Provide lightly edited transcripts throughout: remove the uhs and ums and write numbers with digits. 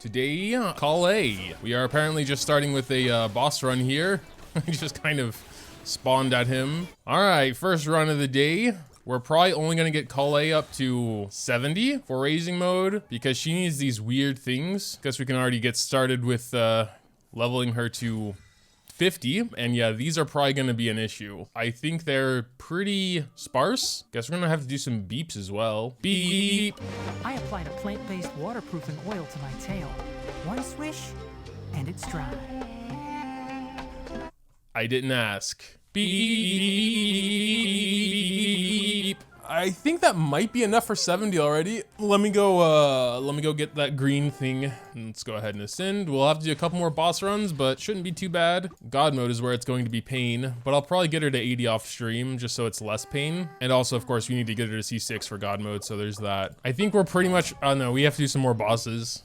Today, Collei. We are apparently just starting with a boss run here. We just kind of spawned at him. All right, first run of the day. We're probably only gonna get Collei up to 70 for raising mode because she needs these weird things. Guess we can already get started with leveling her to 50. And yeah, these are probably gonna be an issue. I think they're pretty sparse. Guess we're gonna have to do some beeps as well. Beep. I applied a plant-based waterproofing oil to my tail. One swish, and it's dry. I didn't ask. Beep. I think that might be enough for 70 already. Let me go get that green thing. Let's go ahead and ascend. We'll have to do a couple more boss runs, but shouldn't be too bad. God mode is where it's going to be pain, but I'll probably get her to 80 off stream just so it's less pain. And also, of course, we need to get her to C6 for God mode, so there's that. I think we're pretty much, oh no, we have to do some more bosses.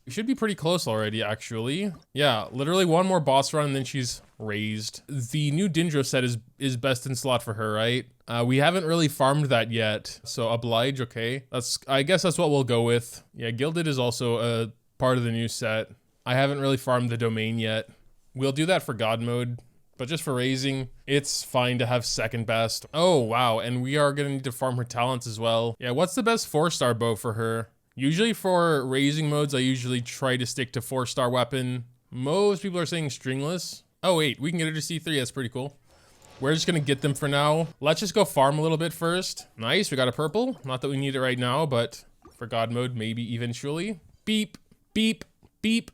We should be pretty close already, actually. Yeah, literally one more boss run and then she's raised. The new Dendro set is best in slot for her, right? We haven't really farmed that yet, so oblige, okay. I guess that's what we'll go with. Yeah, Gilded is also a part of the new set. I haven't really farmed the domain yet. We'll do that for God mode, but just for raising, it's fine to have second best. Oh, wow, and we are gonna need to farm her talents as well. Yeah, what's the best 4-star bow for her? Usually for raising modes, I usually try to stick to 4-star weapon. Most people are saying stringless. Oh wait, we can get her to C3, that's pretty cool. We're just gonna get them for now. Let's just go farm a little bit first. Nice, we got a purple. Not that we need it right now, but for God mode, maybe eventually. Beep, beep, beep.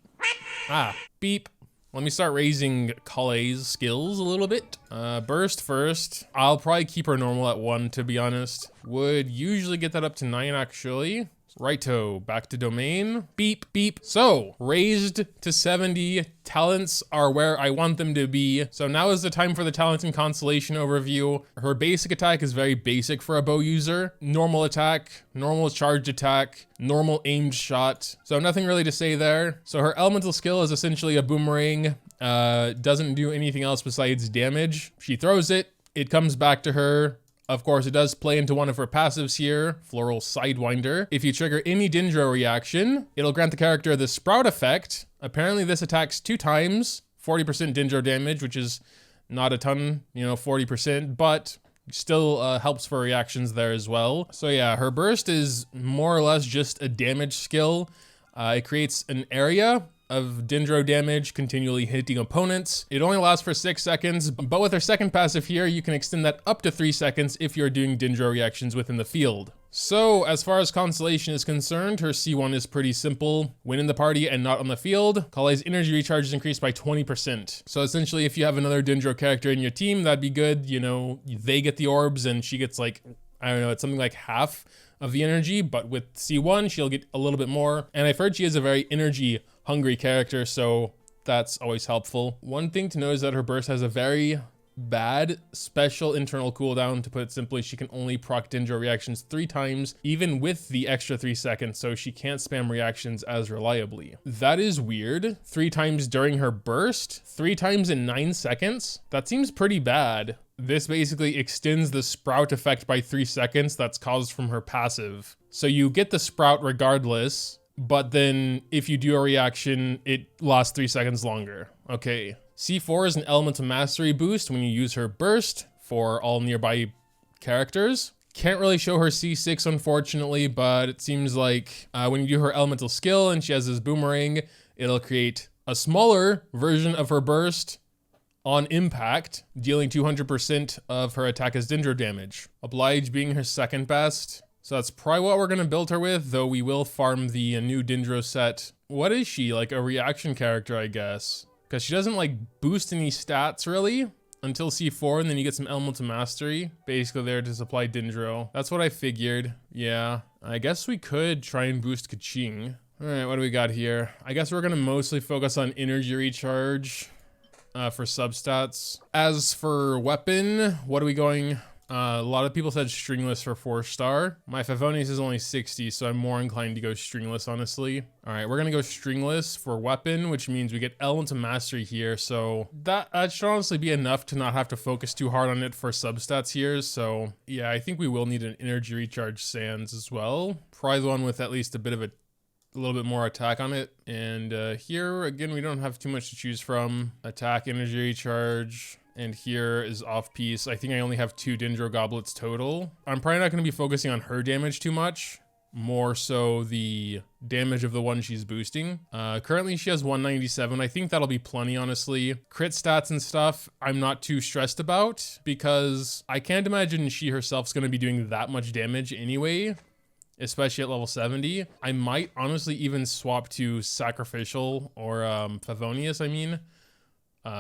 Ah, beep. Let me start raising Collei's skills a little bit. Burst first. I'll probably keep her normal at 1, to be honest. Would usually get that up to 9, actually. Righto, back to domain. Beep, beep. So, raised to 70. Talents are where I want them to be. So now is the time for the talents and Constellation overview. Her basic attack is very basic for a bow user. Normal attack, normal charged attack, normal aimed shot. So nothing really to say there. So her elemental skill is essentially a boomerang. Doesn't do anything else besides damage. She throws it, it comes back to her. Of course, it does play into one of her passives here, Floral Sidewinder. If you trigger any Dendro reaction, it'll grant the character the Sprout effect. Apparently this attacks 2 times, 40% Dendro damage, which is not a ton, 40%, but still helps for reactions there as well. So yeah, her burst is more or less just a damage skill. It creates an area of Dendro damage continually hitting opponents. It only lasts for 6 seconds, but with her second passive here, you can extend that up to 3 seconds if you're doing Dendro reactions within the field. So as far as Constellation is concerned, her C1 is pretty simple. When in the party and not on the field, Collei's energy recharge is increased by 20%. So essentially, if you have another Dendro character in your team, that'd be good. They get the orbs and she gets like, I don't know, it's something like half of the energy, but with C1, she'll get a little bit more. And I've heard she is a very energy hungry character, so that's always helpful. One thing to note is that her burst has a very bad special internal cooldown. To put it simply, she can only proc Dendro reactions 3 times, even with the extra 3 seconds, so she can't spam reactions as reliably. That is weird. 3 times during her burst, 3 times in 9 seconds? That seems pretty bad. This basically extends the Sprout effect by 3 seconds that's caused from her passive. So you get the Sprout regardless, but then if you do a reaction, it lasts 3 seconds longer. Okay. C4 is an elemental mastery boost when you use her burst for all nearby characters. Can't really show her C6 unfortunately, but it seems like when you do her elemental skill and she has this boomerang, it'll create a smaller version of her burst on impact, dealing 200% of her attack as Dendro damage. Oblige being her second best. So that's probably what we're gonna build her with, though we will farm the new Dendro set. What is she? Like a reaction character, I guess. Because she doesn't like boost any stats really until C4, and then you get some elemental mastery. Basically there to supply Dendro. That's what I figured. Yeah, I guess we could try and boost Keqing. All right, what do we got here? I guess we're gonna mostly focus on energy recharge for substats. As for weapon, what are we going? A lot of people said stringless for 4-star. My Favonius is only 60, so I'm more inclined to go stringless, honestly. All right, we're gonna go stringless for weapon, which means we get elemental mastery here. So that should honestly be enough to not have to focus too hard on it for substats here. So yeah, I think we will need an energy recharge sands as well. Probably the one with at least a bit of a a little bit more attack on it. And here, again, we don't have too much to choose from. Attack, energy recharge. And here is off-piece. I think I only have 2 Dendro Goblets total. I'm probably not going to be focusing on her damage too much. More so the damage of the one she's boosting. Currently she has 197. I think that'll be plenty, honestly. Crit stats and stuff, I'm not too stressed about because I can't imagine she herself's gonna be doing that much damage anyway, especially at level 70. I might honestly even swap to Sacrificial or Favonius, I mean,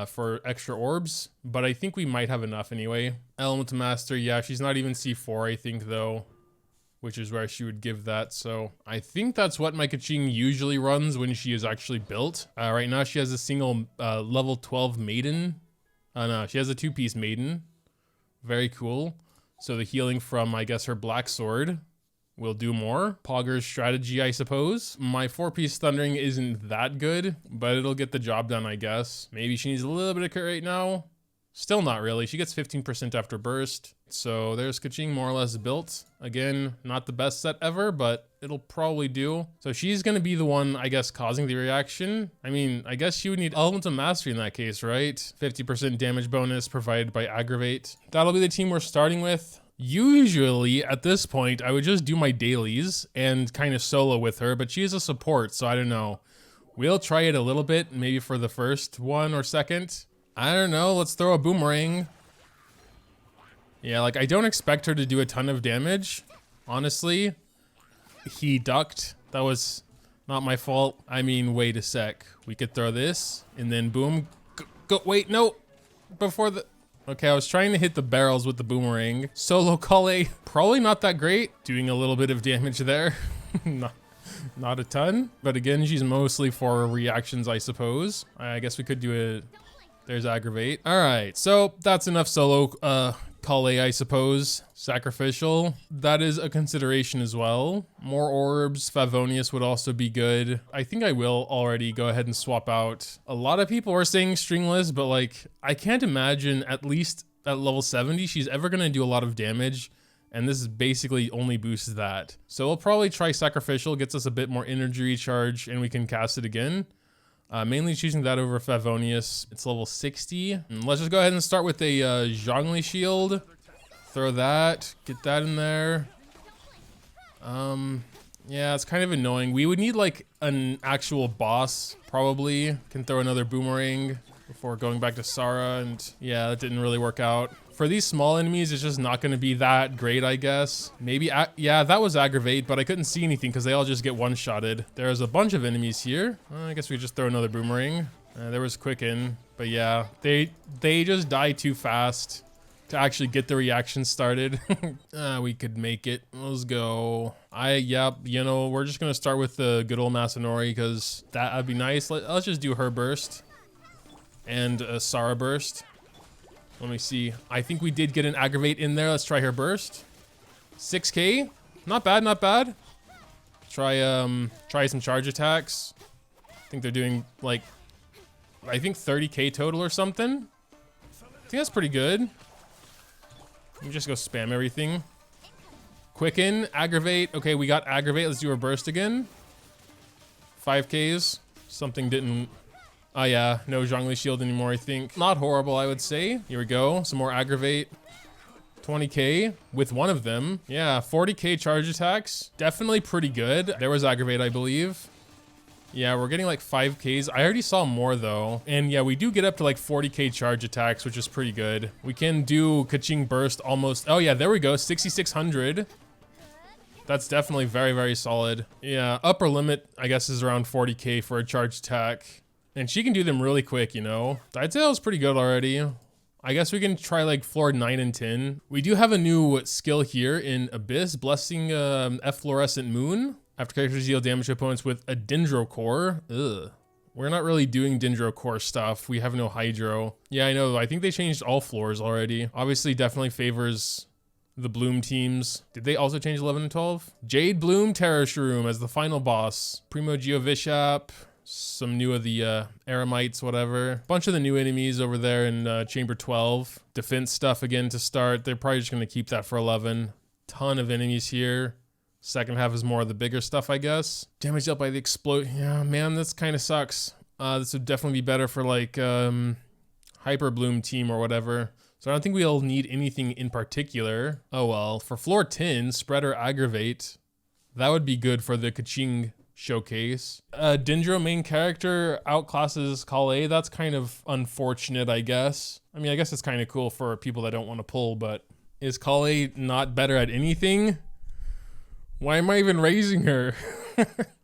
for extra orbs, but I think we might have enough anyway. Elemental Master, yeah, she's not even C4, I think, though, which is where she would give that. So I think that's what my Keqing usually runs when she is actually built. Right now she has a single level 12 Maiden. No, she has a 2-piece Maiden. Very cool. So the healing from, I guess, her Black Sword will do more. Pogger's strategy, I suppose. My 4-piece Thundering isn't that good, but it'll get the job done, I guess. Maybe she needs a little bit of crit right now. Still not really. She gets 15% after burst. So there's Keqing more or less built. Again, not the best set ever, but it'll probably do. So she's going to be the one, I guess, causing the reaction. I mean, I guess she would need Elemental Mastery in that case, right? 50% damage bonus provided by Aggravate. That'll be the team we're starting with. Usually, at this point, I would just do my dailies and kind of solo with her, but she's a support, so I don't know. We'll try it a little bit, maybe for the first one or second. I don't know, let's throw a boomerang. Yeah, like, I don't expect her to do a ton of damage, honestly. He ducked. That was not my fault. I mean, wait a sec. We could throw this, and then boom. Go, wait, no. Before the... Okay, I was trying to hit the barrels with the boomerang. Solo Collei, probably not that great. Doing a little bit of damage there. Not a ton. But again, she's mostly for reactions, I suppose. I guess we could do a... There's Aggravate. All right, so that's enough solo Collei, I suppose. Sacrificial, that is a consideration as well. More orbs, Favonius would also be good. I think I will already go ahead and swap out. A lot of people are saying Stringless, but like, I can't imagine at least at level 70, she's ever gonna do a lot of damage. And this is basically only boosts that. So we'll probably try Sacrificial, gets us a bit more energy recharge, and we can cast it again. Mainly choosing that over Favonius. It's level 60. And let's just go ahead and start with a Zhongli shield. Throw that, get that in there. Yeah, it's kind of annoying. We would need like an actual boss, probably. Can throw another boomerang before going back to Sara, and yeah, that didn't really work out. For these small enemies, it's just not going to be that great, I guess. Maybe, yeah, that was Aggravate, but I couldn't see anything because they all just get one-shotted. There's a bunch of enemies here. I guess we just throw another boomerang. There was Quicken, but yeah, they just die too fast to actually get the reaction started. We could make it. Let's go. Yep, you know, we're just going to start with the good old Masanori because that'd be nice. Let's just do her burst and a Sara burst. Let me see. I think we did get an Aggravate in there. Let's try her burst. 6k. Not bad, not bad. Try some charge attacks. I think they're doing like, I think 30k total or something. I think that's pretty good. Let me just go spam everything. Quicken, Aggravate. Okay, we got Aggravate. Let's do her burst again. 5ks. Something didn't... Oh yeah, no Zhongli shield anymore, I think. Not horrible, I would say. Here we go, some more Aggravate. 20k with one of them. Yeah, 40k charge attacks. Definitely pretty good. There was Aggravate, I believe. Yeah, we're getting like 5ks. I already saw more though. And yeah, we do get up to like 40k charge attacks, which is pretty good. We can do Keqing burst almost. Oh yeah, there we go, 6,600. That's definitely very, very solid. Yeah, upper limit, I guess, is around 40k for a charge attack. And she can do them really quick, you know? I'd say that was pretty good already. I guess we can try like floor 9 and 10. We do have a new skill here in Abyss, Blessing Efflorescent Moon. After characters deal damage to opponents with a Dendro Core. Ugh. We're not really doing Dendro Core stuff. We have no Hydro. Yeah, I know. I think they changed all floors already. Obviously, definitely favors the Bloom teams. Did they also change 11 and 12? Jade Bloom Terror Shroom as the final boss. Primo Geovishap. Some new of the Eremites, whatever. Bunch of the new enemies over there in Chamber 12. Defense stuff again to start. They're probably just going to keep that for 11. Ton of enemies here. Second half is more of the bigger stuff, I guess. Damage dealt by the explode. Yeah, man, this kind of sucks. This would definitely be better for like Hyper Bloom team or whatever. So I don't think we'll need anything in particular. Oh well, for floor 10, spread or aggravate. That would be good for the Keqing showcase. Dendro main character outclasses Collei. That's kind of unfortunate, I guess. I mean, I guess it's kind of cool for people that don't want to pull, but is Collei not better at anything? Why am I even raising her?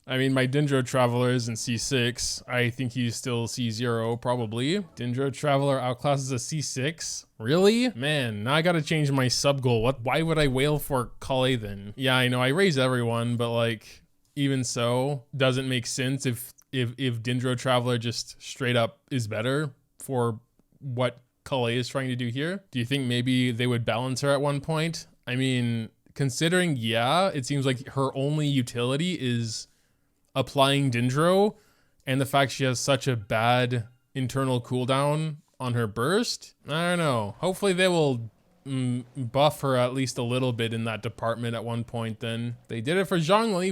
I mean, my Dendro Traveler is in C6. I think he's still C0, probably. Dendro Traveler outclasses a C6? Really? Man, now I gotta change my sub goal. Why would I wail for Collei then? Yeah, I know, I raise everyone, but like, even so, doesn't make sense if Dendro Traveler just straight up is better for what Collei is trying to do here. Do you think maybe they would balance her at one point? I mean, considering, yeah, it seems like her only utility is applying Dendro, and the fact she has such a bad internal cooldown on her burst. I don't know. Hopefully they will buff her at least a little bit in that department at one point then. They did it for Zhongli.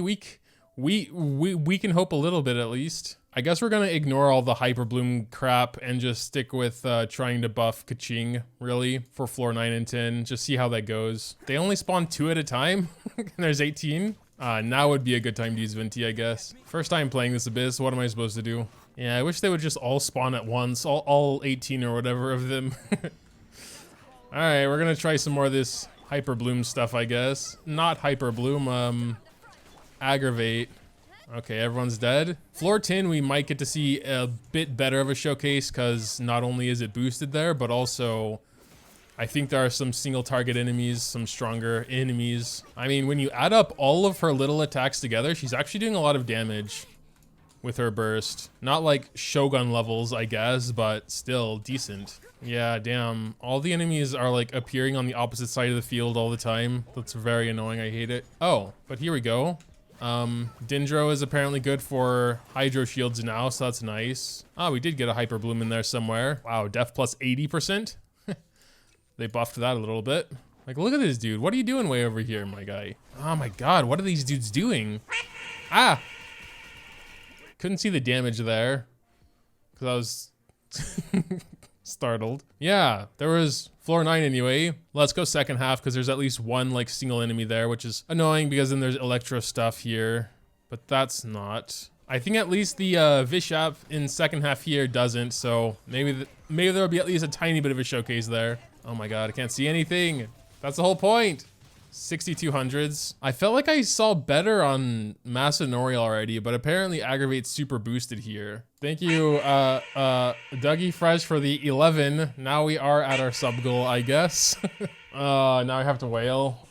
We can hope a little bit at least. I guess we're gonna ignore all the Hyper Bloom crap and just stick with trying to buff Keqing, really, for floor 9 and 10. Just see how that goes. They only spawn 2 at a time, and there's 18. Now would be a good time to use Venti, I guess. First time playing this Abyss, what am I supposed to do? Yeah, I wish they would just all spawn at once, all 18 or whatever of them. Alright, we're gonna try some more of this Hyper Bloom stuff, I guess. Not Hyper Bloom, aggravate. Okay, everyone's dead. Floor 10, we might get to see a bit better of a showcase, because not only is it boosted there, but also I think there are some single target enemies, some stronger enemies. I mean, when you add up all of her little attacks together, she's actually doing a lot of damage with her burst. Not like Shogun levels, I guess, but still decent. Yeah, damn. All the enemies are like appearing on the opposite side of the field all the time. That's very annoying, I hate it. Oh, but here we go. Dendro is apparently good for Hydro Shields now, so that's nice. Ah, we did get a Hyper Bloom in there somewhere. Wow, def plus 80%. They buffed that a little bit. Like, look at this dude. What are you doing way over here, my guy? Oh my god, what are these dudes doing? Ah! Couldn't see the damage there, because I was startled. Yeah, there was floor 9 anyway. Let's go second half, because there's at least one like single enemy there, which is annoying because then there's Electro stuff here. But that's not. I think at least the Vishap in second half here doesn't, so maybe there'll be at least a tiny bit of a showcase there. Oh my god, I can't see anything. That's the whole point. 6200s. I felt like I saw better on Masanori already, but apparently Aggravate's super boosted here. Thank you, Dougie Fresh for the 11. Now we are at our sub goal, I guess. Now I have to wail.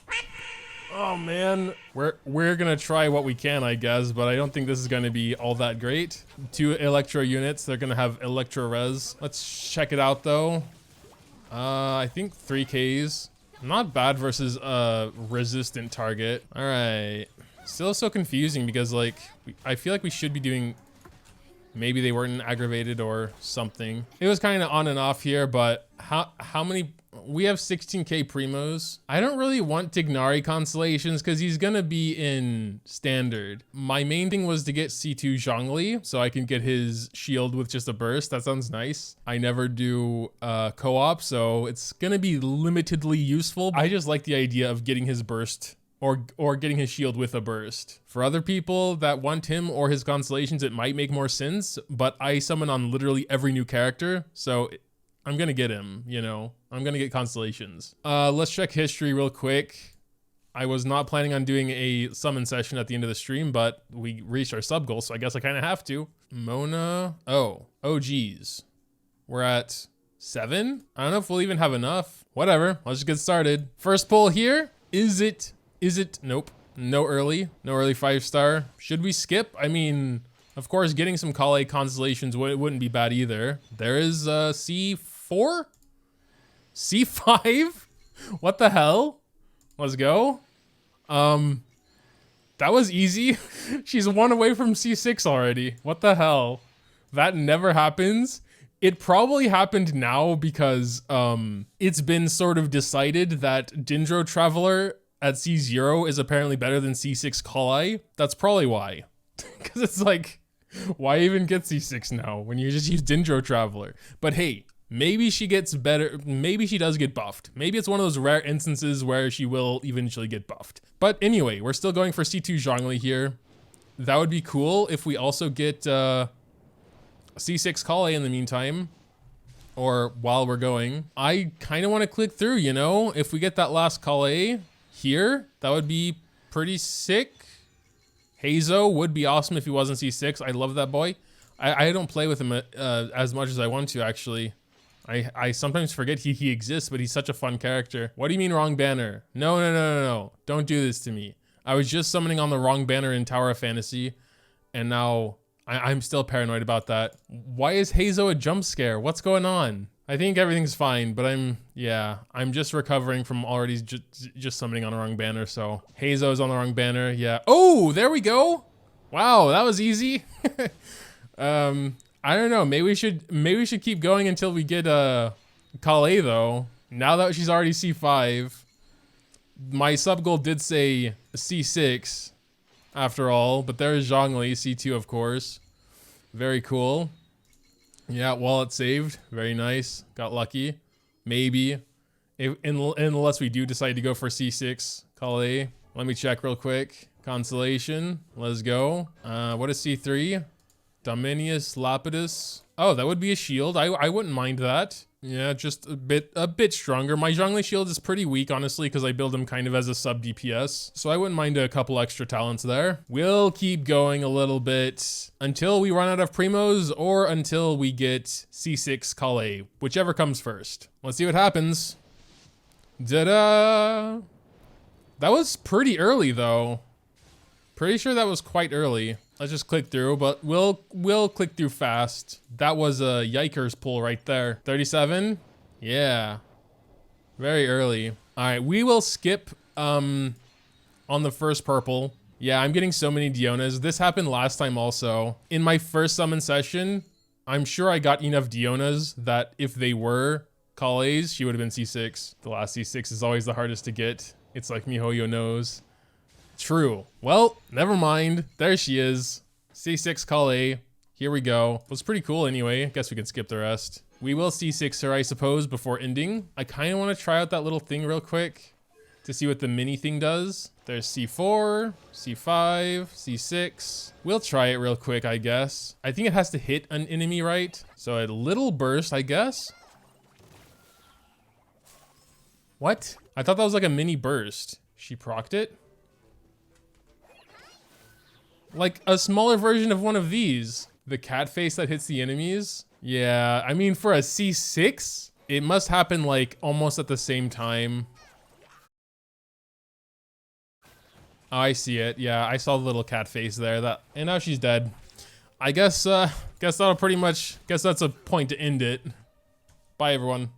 Oh man, we're gonna try what we can, I guess, but I don't think this is gonna be all that great. 2 Electro units, they're gonna have Electro Res. Let's check it out though. I think 3Ks. Not bad versus a resistant target. All right. Still so confusing because like, I feel like we should be doing, maybe they weren't aggravated or something. It was kind of on and off here, but how many, we have 16k primos. I don't really want Tignari constellations because he's gonna be in standard. My main thing was to get C2 Zhongli so I can get his shield with just a burst. That sounds nice. I never do co-op, so it's gonna be limitedly useful. I just like the idea of getting his burst or getting his shield with a burst. For other people that want him or his constellations, it might make more sense, but I summon on literally every new character, so I'm gonna get him, you know? I'm gonna get constellations. Let's check history real quick. I was not planning on doing a summon session at the end of the stream, but we reached our sub goal, so I guess I kind of have to. Mona, oh geez. We're at 7? I don't know if we'll even have enough. Whatever, let's just get started. First pull here, is it, nope. No early 5-star. Should we skip? I mean, of course, getting some Collei constellations wouldn't be bad either. There is C4? C5? What the hell? Let's go. That was easy. She's 1 away from C6 already. What the hell? That never happens. It probably happened now because it's been sort of decided that Dendro Traveler at C0 is apparently better than C6 Collei, that's probably why. Because it's like, why even get C6 now when you just use Dendro Traveler? But hey, maybe she gets better. Maybe she does get buffed. Maybe it's one of those rare instances where she will eventually get buffed. But anyway, we're still going for C2 Zhongli here. That would be cool if we also get C6 Collei in the meantime. Or while we're going. I kind of want to click through, you know? If we get that last Collei here, that would be pretty sick. Hazo would be awesome if he wasn't C6. I love that boy. I don't play with him as much as I want to, actually. I sometimes forget he exists, but he's such a fun character. What do you mean wrong banner? No. Don't do this to me. I was just summoning on the wrong banner in Tower of Fantasy, and now I'm still paranoid about that. Why is Hazo a jump scare? What's going on? I think everything's fine, but I'm just recovering from already just summoning on the wrong banner, so. Hazo's on the wrong banner, yeah. Oh, there we go. Wow, that was easy. I don't know, maybe we should keep going until we get Collei though. Now that she's already C5. My sub goal did say C6 after all, but there's Zhongli, C2 of course. Very cool. Yeah, wallet saved. Very nice. Got lucky. Maybe. Unless we do decide to go for C6 Collei. Let me check real quick. Constellation. Let's go. What is C3? Dominius Lapidus. Oh, that would be a shield. I wouldn't mind that. Yeah, just a bit stronger. My Zhongli shield is pretty weak, honestly, because I build him kind of as a sub DPS. So I wouldn't mind a couple extra talents there. We'll keep going a little bit until we run out of primos or until we get C6 Collei, whichever comes first. Let's see what happens. Da-da! That was pretty early, though. Pretty sure that was quite early. Let's just click through, but we'll click through fast. That was a yikers pull right there. 37? Yeah. Very early. All right, we will skip on the first purple. Yeah, I'm getting so many Dionas. This happened last time also. In my first summon session, I'm sure I got enough Dionas that if they were Colleis, she would have been C6. The last C6 is always the hardest to get. It's like MiHoYo knows. True. Well, never mind. There she is. C6 Collei. Here we go. Was pretty cool anyway. I guess we can skip the rest. We will C6 her, I suppose, before ending. I kind of want to try out that little thing real quick to see what the mini thing does. There's C4, C5, C6. We'll try it real quick, I guess. I think it has to hit an enemy, right? So a little burst, I guess. What? I thought that was like a mini burst. She procced it? Like a smaller version of one of these. The cat face that hits the enemies. Yeah, I mean for a C6, it must happen like almost at the same time. Oh, I see it. Yeah, I saw the little cat face there. And now she's dead. I guess that'll pretty much, guess that's a point to end it. Bye everyone.